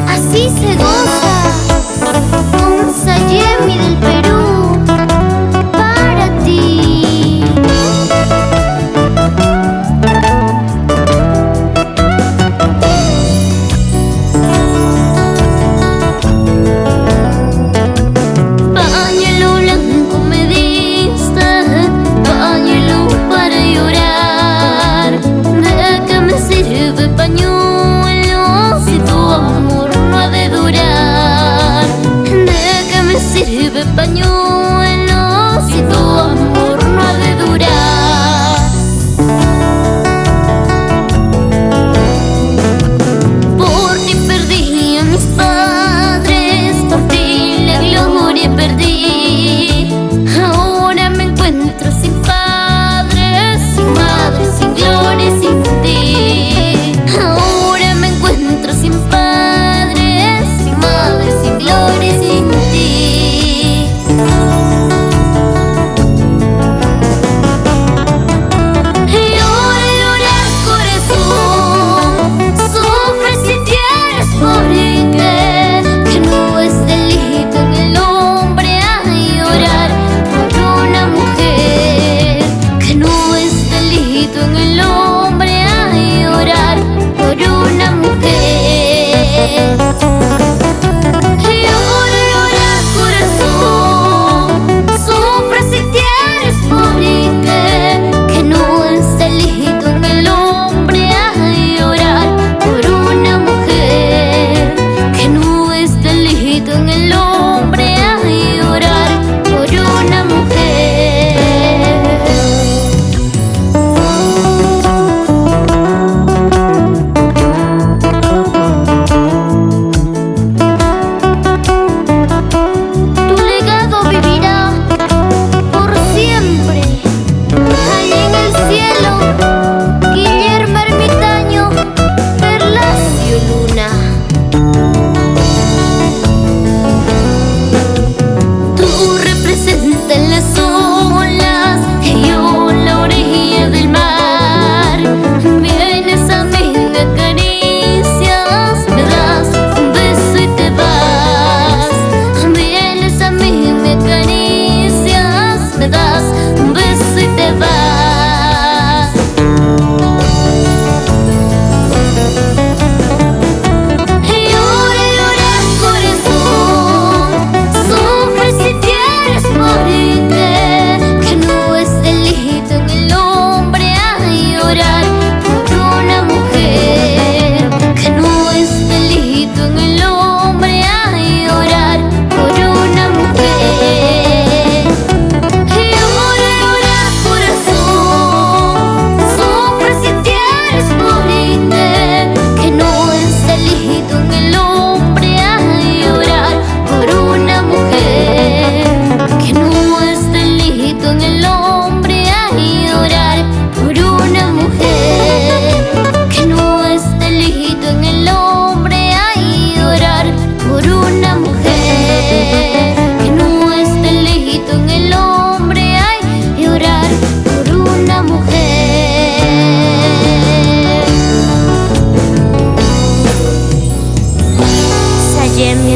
Así se goza con Sayemi del Perú para ti. Pañuelo blanco me diste, pañuelo para llorar. ¿De qué me sirve pañuelo si tu amor no ha de durar? ¿De qué me sirve pañuelo si tu amor no ha de durar? Por ti perdí a mis padres, por ti la gloria perdí. Ahora me encuentro sin padres, sin madre, sin gloria, sin ti. Ahora me encuentro sin padres, sin madre, sin gloria, sin ti. Llora, llora corazón, sufre si tienes por qué, que no es delito en el hombre a llorar por una mujer, que no es delito en el hombre a llorar por una mujer. Llora, llora corazón, sufre si tienes por qué, que no es delito en el hombre a llorar por una mujer, que no es delito en el hombre a llorar por una mujer. Tu legado vivirá por siempre allá en el cielo. Guillermo Ermitaño, Perlacio Luna. Tú representas las olas y yo la orilla del mar. Vienes a mí, me acaricias, me das un beso y te vas. Vienes a mí, me acaricias, me das un beso y te vas. Llora, llora corazón, sufre si tienes por qué, que no es delito en el hombre a llorar por una mujer, que no es delito en el hombre a llorar por una mujer. Llora, llora corazón, sufre si tienes por qué, que no es delito en el hombre a llorar por una mujer, que no es delito en el hombre a llorar por una mujer, que no es delito en el hombre a llorar por una mujer, que no es delito en el hombre a llorar por una mujer. Sayemi